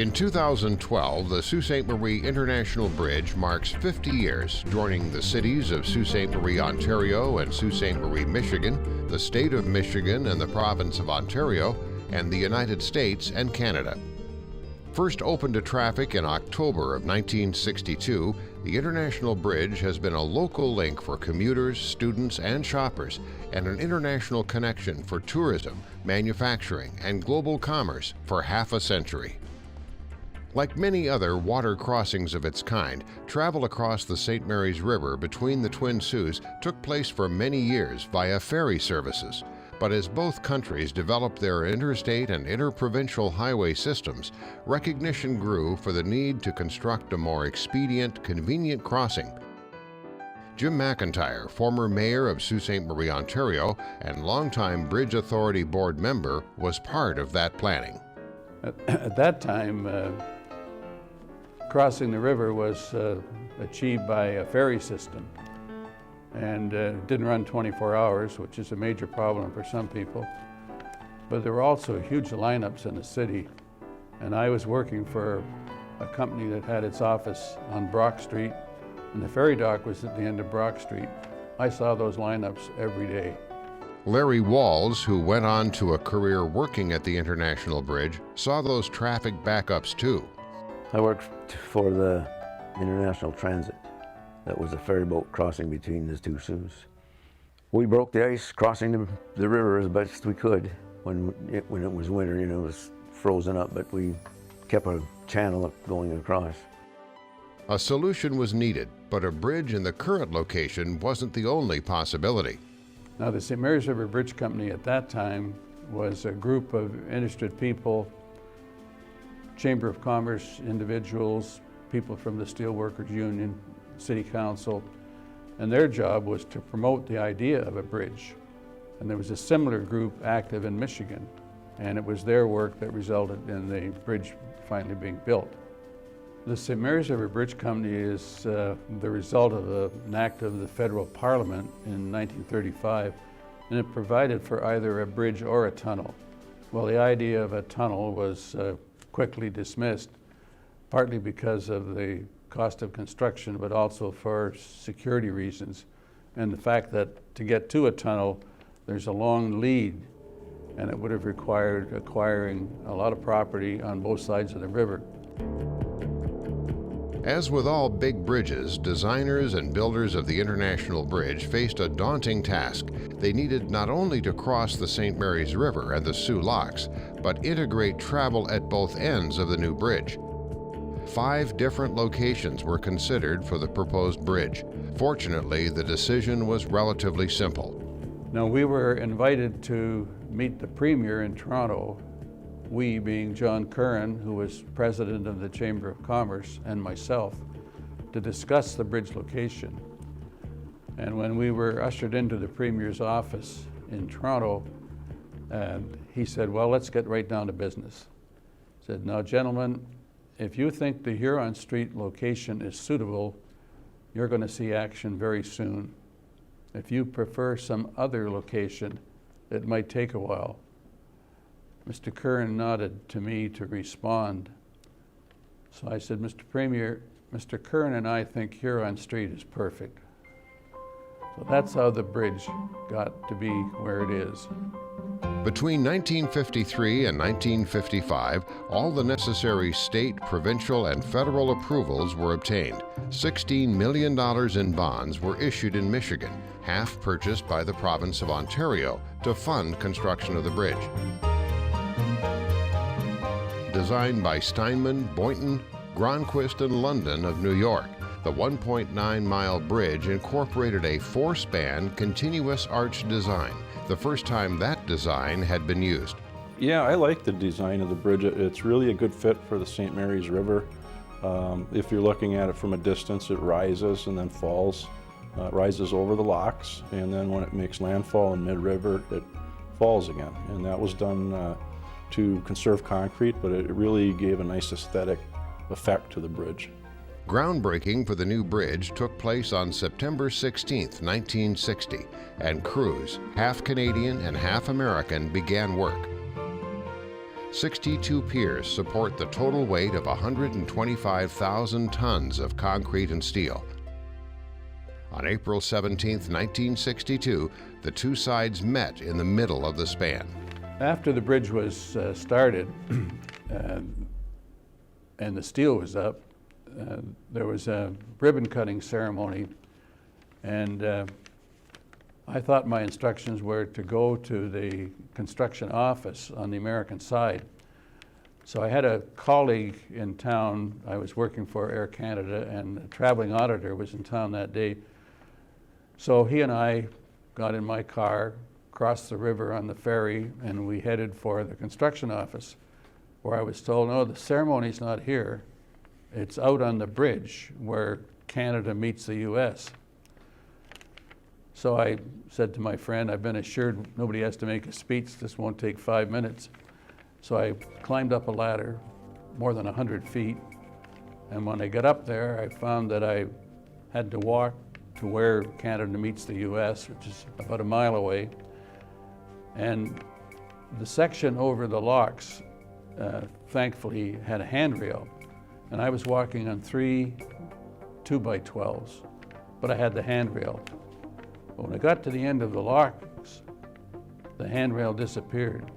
In 2012, the Sault Ste. Marie International Bridge marks 50 years, joining the cities of Sault Ste. Marie, Ontario and Sault Ste. Marie, Michigan, the state of Michigan and the province of Ontario, and the United States and Canada. First opened to traffic in October of 1962, the International Bridge has been a local link for commuters, students, and shoppers, and an international connection for tourism, manufacturing, and global commerce for half a century. Like many other water crossings of its kind, travel across the St. Mary's River between the Twin Saults took place for many years via ferry services. But as both countries developed their interstate and interprovincial highway systems, recognition grew for the need to construct a more expedient, convenient crossing. Jim McIntyre, former mayor of Sault Ste. Marie, Ontario, and longtime Bridge Authority board member, was part of that planning. At that time, crossing the river was achieved by a ferry system. And it didn't run 24 hours, which is a major problem for some people. But there were also huge lineups in the city. And I was working for a company that had its office on Brock Street, and the ferry dock was at the end of Brock Street. I saw those lineups every day. Larry Walls, who went on to a career working at the International Bridge, saw those traffic backups too. I worked for the International Transit. That was a ferry boat crossing between the two Saults. We broke the ice crossing the river as best we could. When it was winter, it was frozen up, but we kept a channel going across. A solution was needed, but a bridge in the current location wasn't the only possibility. Now, the St. Mary's River Bridge Company at that time was a group of interested people, Chamber of Commerce individuals, people from the Steelworkers Union, City Council, and their job was to promote the idea of a bridge. And there was a similar group active in Michigan, and it was their work that resulted in the bridge finally being built. The St. Mary's River Bridge Company is the result of an act of the federal parliament in 1935, and it provided for either a bridge or a tunnel. Well, the idea of a tunnel was quickly dismissed, partly because of the cost of construction, but also for security reasons, and the fact that to get to a tunnel, there's a long lead, and it would have required acquiring a lot of property on both sides of the river. As with all big bridges, designers and builders of the International Bridge faced a daunting task. They needed not only to cross the St. Mary's River and the Sault Locks, but integrate travel at both ends of the new bridge. 5 different locations were considered for the proposed bridge. Fortunately, the decision was relatively simple. Now, we were invited to meet the Premier in Toronto, we being John Curran, who was president of the Chamber of Commerce, and myself, to discuss the bridge location. And when we were ushered into the Premier's office in Toronto, he said, well, let's get right down to business. He said, now, gentlemen, if you think the Huron Street location is suitable, you're going to see action very soon. If you prefer some other location, it might take a while. Mr. Curran nodded to me to respond. So I said, Mr. Premier, Mr. Curran and I think Huron Street is perfect. So that's how the bridge got to be where it is. Between 1953 and 1955, all the necessary state, provincial, and federal approvals were obtained. $16 million in bonds were issued in Michigan, half purchased by the province of Ontario, to fund construction of the bridge. Designed by Steinman, Boynton, Gronquist, and London of New York, the 1.9-mile bridge incorporated a 4-span continuous arch design, the first time that design had been used. Yeah, I like the design of the bridge. It's really a good fit for the St. Mary's River. If you're looking at it from a distance, it rises and then falls. It rises over the locks, and then when it makes landfall in mid-river, it falls again. And that was done to conserve concrete, but it really gave a nice aesthetic effect to the bridge. Groundbreaking for the new bridge took place on September 16, 1960, and crews, half Canadian and half American, began work. 62 piers support the total weight of 125,000 tons of concrete and steel. On April 17, 1962, the two sides met in the middle of the span. After the bridge was started and the steel was up, there was a ribbon cutting ceremony, and I thought my instructions were to go to the construction office on the American side. So I had a colleague in town. I was working for Air Canada, and a traveling auditor was in town that day. So he and I got in my car, crossed the river on the ferry, and we headed for the construction office, where I was told, no, the ceremony's not here. It's out on the bridge where Canada meets the US. So I said to my friend, I've been assured nobody has to make a speech, this won't take 5 minutes. So I climbed up a ladder, more than 100 feet, and when I got up there, I found that I had to walk to where Canada meets the US, which is about a mile away. And the section over the locks, thankfully, had a handrail. And I was walking on 3 2x12s, but I had the handrail. But when I got to the end of the locks, the handrail disappeared.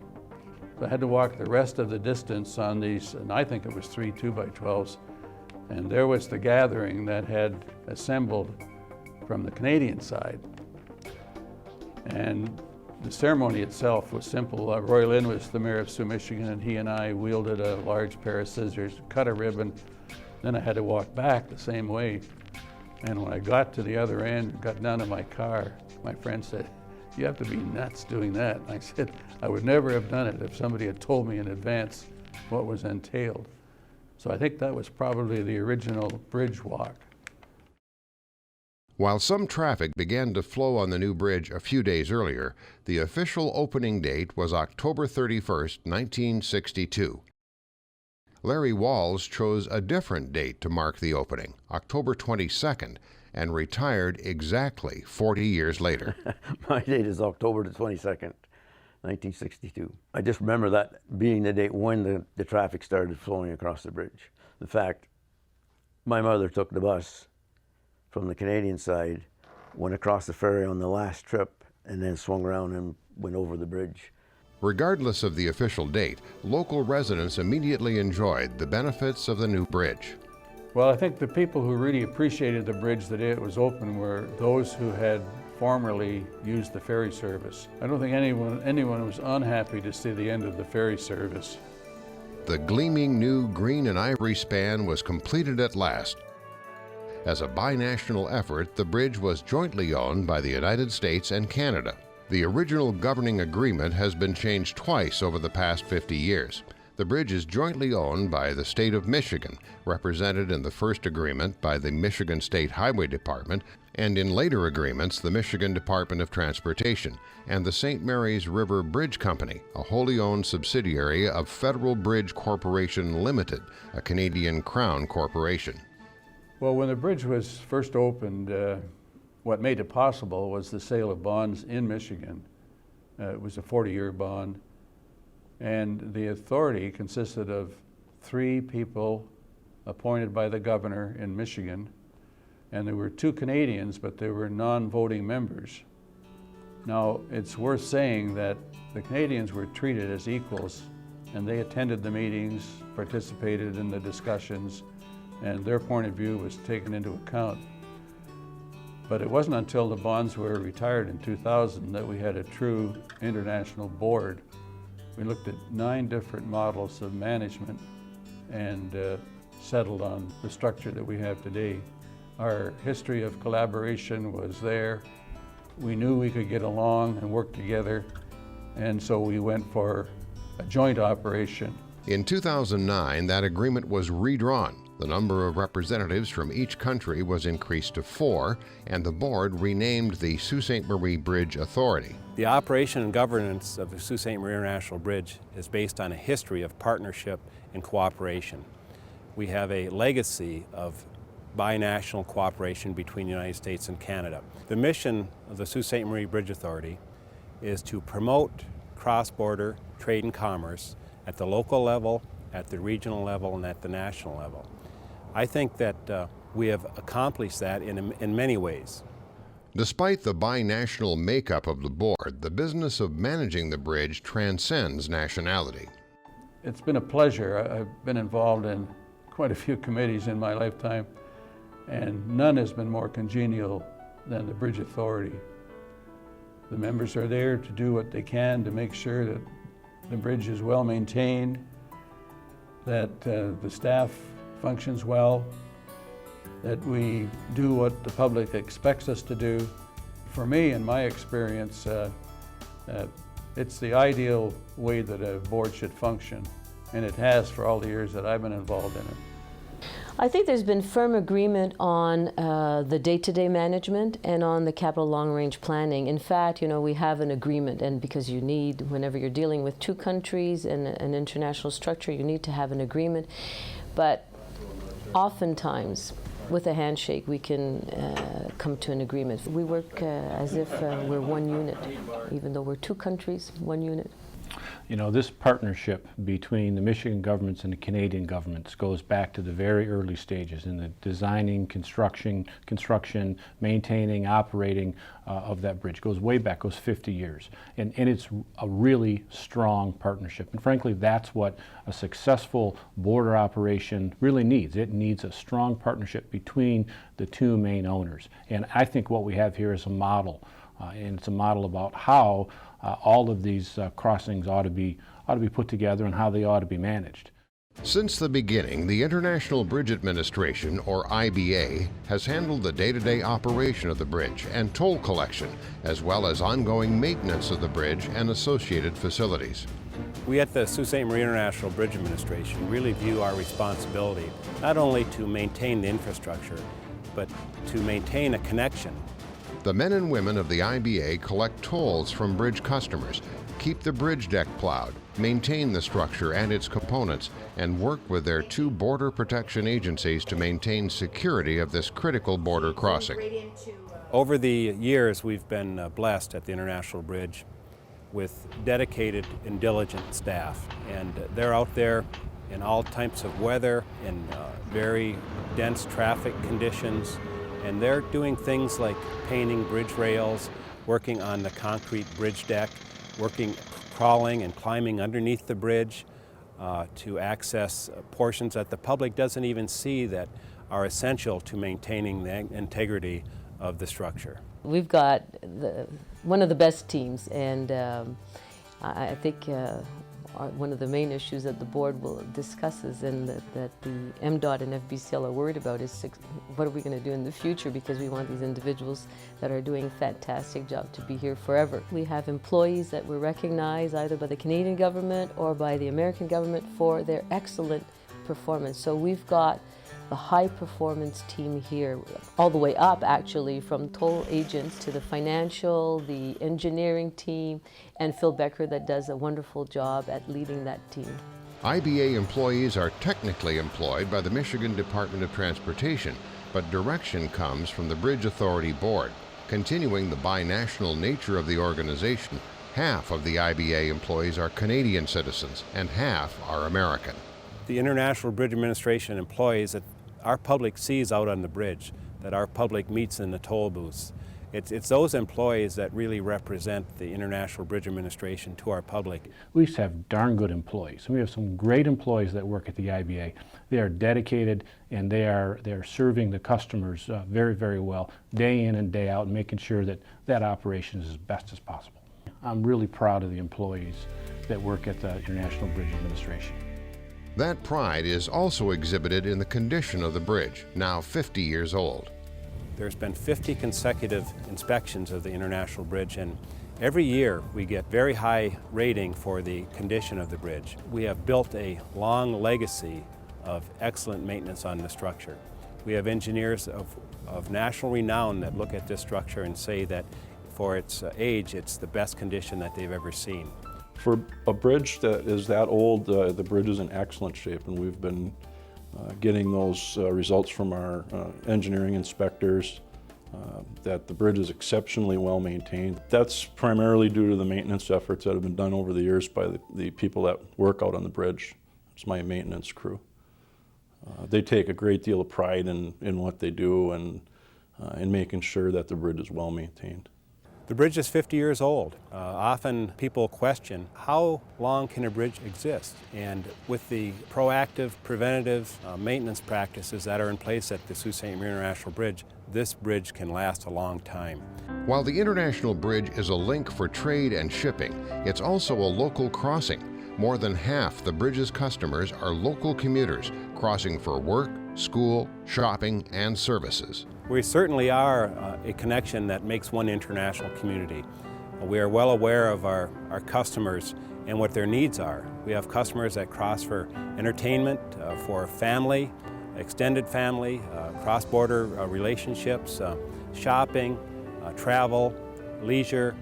So I had to walk the rest of the distance on these, and I think it was 3 2x12s. And there was the gathering that had assembled from the Canadian side. And the ceremony itself was simple. Roy Lynn was the mayor of Sault, Michigan, and he and I wielded a large pair of scissors, cut a ribbon. Then I had to walk back the same way. And when I got to the other end, got down to my car, my friend said, "You have to be nuts doing that." And I said, I would never have done it if somebody had told me in advance what was entailed. So I think that was probably the original bridge walk. While some traffic began to flow on the new bridge a few days earlier, the official opening date was October 31st, 1962. Larry Walls chose a different date to mark the opening, October 22nd, and retired exactly 40 years later. My date is October the 22nd, 1962. I just remember that being the date when the traffic started flowing across the bridge. In fact, my mother took the bus from the Canadian side, went across the ferry on the last trip, and then swung around and went over the bridge. Regardless of the official date, local residents immediately enjoyed the benefits of the new bridge. Well, I think the people who really appreciated the bridge the day it was open were those who had formerly used the ferry service. I don't think anyone was unhappy to see the end of the ferry service. The gleaming new green and ivory span was completed at last. As a binational effort, the bridge was jointly owned by the United States and Canada. The original governing agreement has been changed twice over the past 50 years. The bridge is jointly owned by the state of Michigan, represented in the first agreement by the Michigan State Highway Department, and in later agreements the Michigan Department of Transportation, and the St. Mary's River Bridge Company, a wholly owned subsidiary of Federal Bridge Corporation Limited, a Canadian Crown corporation. Well, when the bridge was first opened, what made it possible was the sale of bonds in Michigan. It was a 40-year bond, and the authority consisted of 3 people appointed by the governor in Michigan, and there were 2 Canadians, but they were non-voting members. Now, it's worth saying that the Canadians were treated as equals, and they attended the meetings, participated in the discussions, and their point of view was taken into account. But it wasn't until the bonds were retired in 2000 that we had a true international board. We looked at 9 different models of management and settled on the structure that we have today. Our history of collaboration was there. We knew we could get along and work together, and so we went for a joint operation. In 2009, that agreement was redrawn. The number of representatives from each country was increased to 4, and the board renamed the Sault Ste. Marie Bridge Authority. The operation and governance of the Sault Ste. Marie International Bridge is based on a history of partnership and cooperation. We have a legacy of binational cooperation between the United States and Canada. The mission of the Sault Ste. Marie Bridge Authority is to promote cross-border trade and commerce at the local level, at the regional level, and at the national level. I think that we have accomplished that in many ways. Despite the binational makeup of the board, the business of managing the bridge transcends nationality. It's been a pleasure. I've been involved in quite a few committees in my lifetime, and none has been more congenial than the Bridge Authority. The members are there to do what they can to make sure that the bridge is well maintained, that the staff functions well, that we do what the public expects us to do. For me, in my experience, it's the ideal way that a board should function, and it has for all the years that I've been involved in it. I think there's been firm agreement on the day-to-day management and on the capital long-range planning. In fact, you know, we have an agreement, and because you need, whenever you're dealing with two countries and an international structure, you need to have an agreement. But oftentimes, with a handshake, we can come to an agreement. We work as if we're one unit, even though we're two countries, one unit. You know, this partnership between the Michigan governments and the Canadian governments goes back to the very early stages in the designing, construction, maintaining, operating of that bridge. Goes way back, goes 50 years. And it's a really strong partnership. And frankly, that's what a successful border operation really needs. It needs a strong partnership between the two main owners. And I think what we have here is a model. And it's a model about how all of these crossings ought to be put together and how they ought to be managed. Since the beginning, the International Bridge Administration, or IBA, has handled the day-to-day operation of the bridge and toll collection, as well as ongoing maintenance of the bridge and associated facilities. We at the Sault Ste. Marie International Bridge Administration really view our responsibility not only to maintain the infrastructure, but to maintain a connection. The men and women of the IBA collect tolls from bridge customers, keep the bridge deck plowed, maintain the structure and its components, and work with their two border protection agencies to maintain security of this critical border crossing. Over the years, we've been blessed at the International Bridge with dedicated and diligent staff, and they're out there in all types of weather, in very dense traffic conditions, and they're doing things like painting bridge rails, working on the concrete bridge deck, crawling and climbing underneath the bridge to access portions that the public doesn't even see that are essential to maintaining the integrity of the structure. We've got one of the best teams, and I think one of the main issues that the board will discusses and that the MDOT and FBCL are worried about is what are we going to do in the future, because we want these individuals that are doing a fantastic job to be here forever. We have employees that were recognized either by the Canadian government or by the American government for their excellent performance. So we've got a high performance team here, all the way up actually, from toll agents to the financial, the engineering team, and Phil Becker that does a wonderful job at leading that team. IBA employees are technically employed by the Michigan Department of Transportation, but direction comes from the Bridge Authority Board. Continuing the binational nature of the organization, half of the IBA employees are Canadian citizens and half are American. The International Bridge Administration employees that our public sees out on the bridge, that our public meets in the toll booths, it's those employees that really represent the International Bridge Administration to our public. We just have darn good employees. We have some great employees that work at the IBA. They are dedicated and they are serving the customers very, very well, day in and day out, and making sure that that operation is as best as possible. I'm really proud of the employees that work at the International Bridge Administration. That pride is also exhibited in the condition of the bridge, now 50 years old. There's been 50 consecutive inspections of the International Bridge, and every year we get very high rating for the condition of the bridge. We have built a long legacy of excellent maintenance on the structure. We have engineers of national renown that look at this structure and say that for its age, it's the best condition that they've ever seen. For a bridge that is that old, the bridge is in excellent shape, and we've been getting those results from our engineering inspectors that the bridge is exceptionally well maintained. That's primarily due to the maintenance efforts that have been done over the years by the people that work out on the bridge. It's my maintenance crew. They take a great deal of pride in what they do and in making sure that the bridge is well maintained. The bridge is 50 years old. Often people question, how long can a bridge exist? And with the proactive, preventative maintenance practices that are in place at the Sault Ste. Marie International Bridge, this bridge can last a long time. While the International Bridge is a link for trade and shipping, it's also a local crossing. More than half the bridge's customers are local commuters crossing for work, school, shopping, and services. We certainly are a connection that makes one international community. We are well aware of our customers and what their needs are. We have customers that cross for entertainment, for family, extended family, cross-border relationships, shopping, travel, leisure,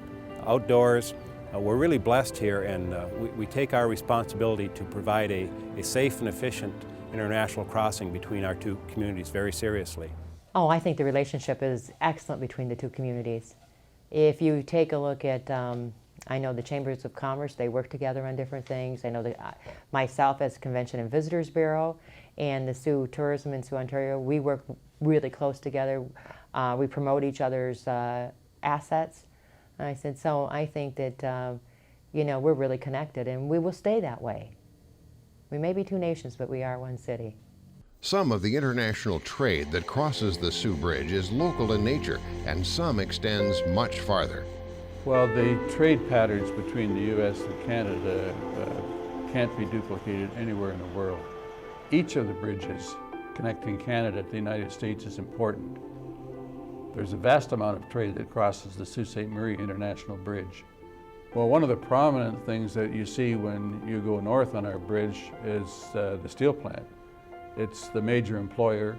outdoors. We're really blessed here, and we take our responsibility to provide a safe and efficient international crossing between our two communities very seriously. Oh, I think the relationship is excellent between the two communities. If you take a look at, I know the Chambers of Commerce, they work together on different things. I know that myself as Convention and Visitors Bureau and the Sioux Tourism in Sioux, Ontario, we work really close together. We promote each other's assets. And I said, so I think that, you know, we're really connected and we will stay that way. We may be two nations, but we are one city. Some of the international trade that crosses the Sioux Bridge is local in nature, and some extends much farther. Well, the trade patterns between the U.S. and Canada can't be duplicated anywhere in the world. Each of the bridges connecting Canada to the United States is important. There's a vast amount of trade that crosses the Sault Ste. Marie International Bridge. Well, one of the prominent things that you see when you go north on our bridge is the steel plant. It's the major employer.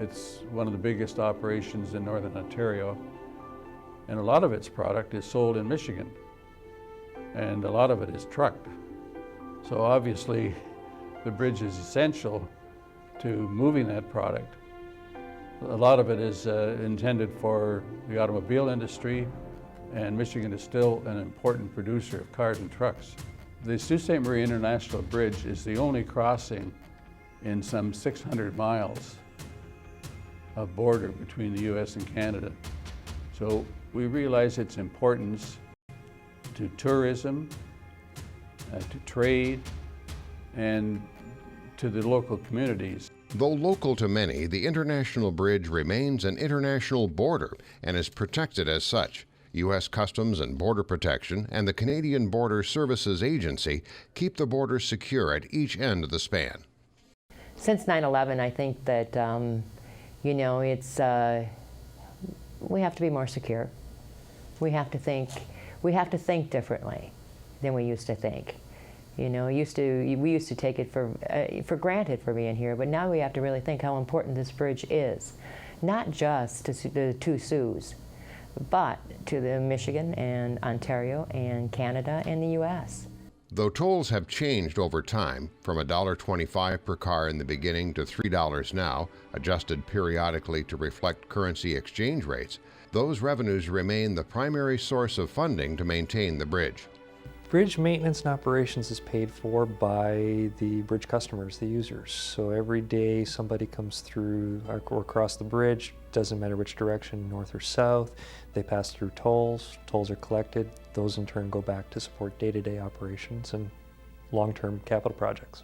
It's one of the biggest operations in northern Ontario. And a lot of its product is sold in Michigan. And a lot of it is trucked. So obviously, the bridge is essential to moving that product. A lot of it is intended for the automobile industry, and Michigan is still an important producer of cars and trucks. The Sault Ste. Marie International Bridge is the only crossing in some 600 miles of border between the U.S. and Canada. So we realize its importance to tourism, to trade, and to the local communities. Though local to many, the International Bridge remains an international border and is protected as such. U.S. Customs and Border Protection and the Canadian Border Services Agency keep the border secure at each end of the span. Since 9/11, I think that, you know, it's, we have to be more secure. We have to think differently than we used to think. You know, we used to take it for granted for being here, but now we have to really think how important this bridge is, not just to the two Sioux, but to the Michigan and Ontario and Canada and the U.S. Though tolls have changed over time, from $1.25 per car in the beginning to $3 now, adjusted periodically to reflect currency exchange rates, those revenues remain the primary source of funding to maintain the bridge. Bridge maintenance and operations is paid for by the bridge customers, the users. So every day somebody comes through or across the bridge, doesn't matter which direction, north or south, they pass through tolls. Tolls are collected. Those in turn go back to support day-to-day operations and long-term capital projects.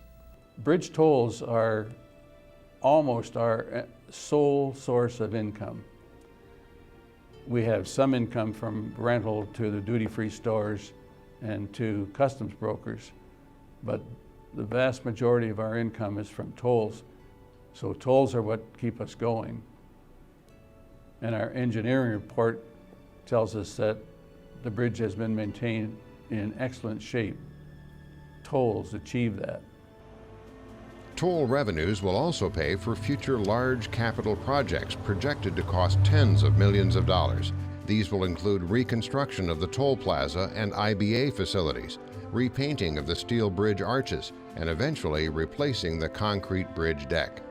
Bridge tolls are almost our sole source of income. We have some income from rental to the duty-free stores and to customs brokers, but the vast majority of our income is from tolls. So tolls are what keep us going. And our engineering report tells us that the bridge has been maintained in excellent shape. Tolls achieve that. Toll revenues will also pay for future large capital projects projected to cost tens of millions of dollars. These will include reconstruction of the toll plaza and IBA facilities, repainting of the steel bridge arches, and eventually replacing the concrete bridge deck.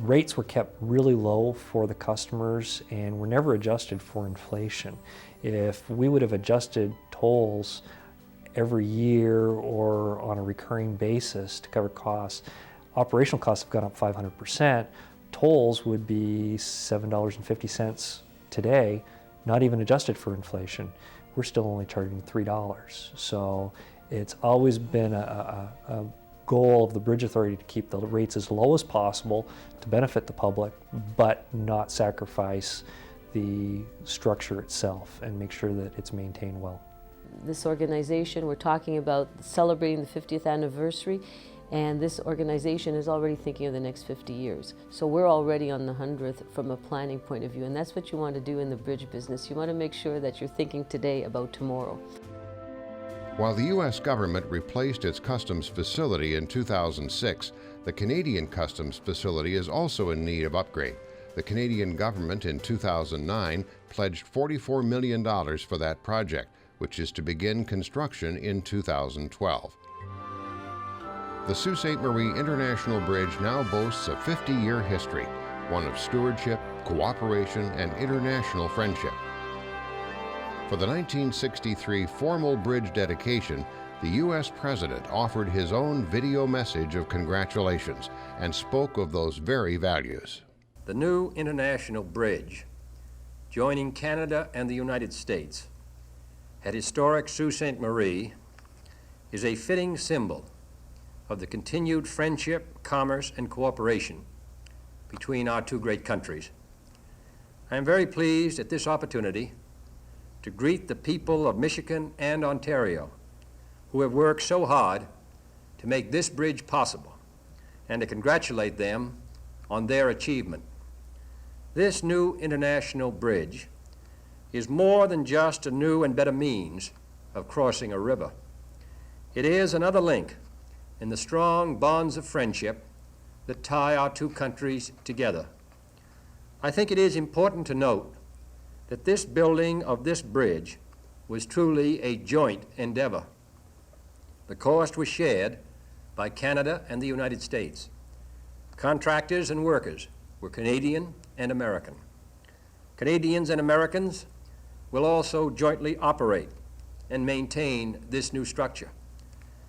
rates were kept really low for the customers and were never adjusted for inflation. If we would have adjusted tolls every year or on a recurring basis to cover costs, operational costs have gone up 500%. Tolls would be $7.50 today, not even adjusted for inflation. We're still only charging $3. So it's always been a goal of the Bridge Authority to keep the rates as low as possible to benefit the public, but not sacrifice the structure itself and make sure that it's maintained well. This organization, we're talking about celebrating the 50th anniversary, and this organization is already thinking of the next 50 years. So we're already on the 100th from a planning point of view, and that's what you want to do in the bridge business. You want to make sure that you're thinking today about tomorrow. While the U.S. government replaced its customs facility in 2006, the Canadian customs facility is also in need of upgrade. The Canadian government in 2009 pledged $44 million for that project, which is to begin construction in 2012. The Sault Ste. Marie International Bridge now boasts a 50-year history, one of stewardship, cooperation, and international friendship. For the 1963 formal bridge dedication, the U.S. President offered his own video message of congratulations and spoke of those very values. The new international bridge, joining Canada and the United States at historic Sault Ste. Marie, is a fitting symbol of the continued friendship, commerce, and cooperation between our two great countries. I am very pleased at this opportunity to greet the people of Michigan and Ontario who have worked so hard to make this bridge possible and to congratulate them on their achievement. This new international bridge is more than just a new and better means of crossing a river. It is another link in the strong bonds of friendship that tie our two countries together. I think it is important to note that this building of this bridge was truly a joint endeavor. The cost was shared by Canada and the United States. Contractors and workers were Canadian and American. Canadians and Americans will also jointly operate and maintain this new structure.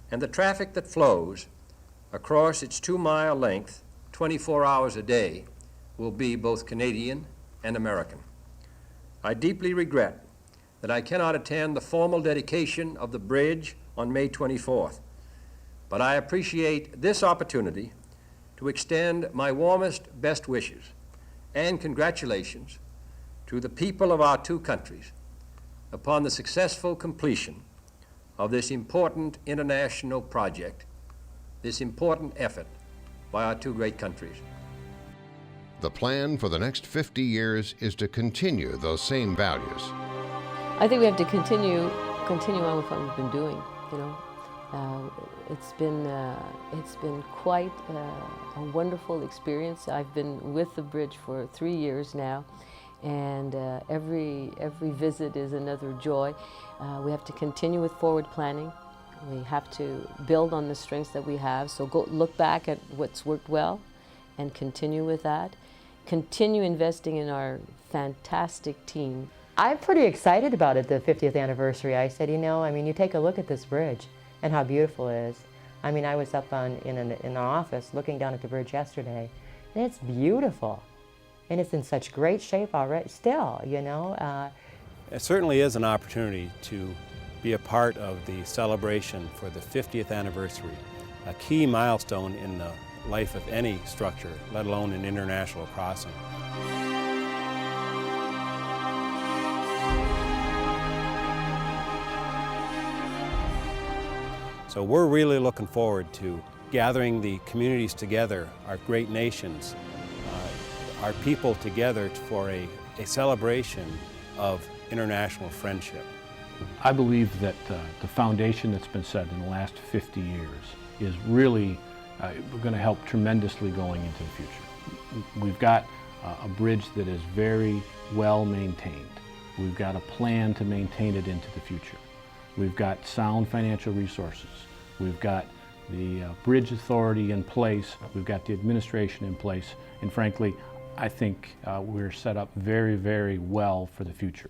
And the traffic that flows across its 2-mile length, 24 hours a day, will be both Canadian and American. I deeply regret that I cannot attend the formal dedication of the bridge on May 24th, but I appreciate this opportunity to extend my warmest best wishes and congratulations to the people of our two countries upon the successful completion of this important international project, this important effort by our two great countries. The plan for the next 50 years is to continue those same values. I think we have to continue on with what we've been doing. You know, it's been quite a wonderful experience. I've been with the bridge for 3 years now, and every visit is another joy. We have to continue with forward planning. We have to build on the strengths that we have. So go look back at what's worked well and continue with that. Continue investing in our fantastic team. I'm pretty excited about it, the 50th anniversary. I said, you know, I mean, you take a look at this bridge and how beautiful it is. I mean, I was up in an office looking down at the bridge yesterday, and it's beautiful. And it's in such great shape already, still, you know. It certainly is an opportunity to be a part of the celebration for the 50th anniversary, a key milestone in the life of any structure, let alone an international crossing. So we're really looking forward to gathering the communities together, our great nations, our people together for a celebration of international friendship. I believe that the foundation that's been set in the last 50 years is really going to help tremendously going into the future. We've got a bridge that is very well maintained. We've got a plan to maintain it into the future. We've got sound financial resources. We've got the bridge authority in place, we've got the administration in place, and frankly, I think we're set up very, very well for the future.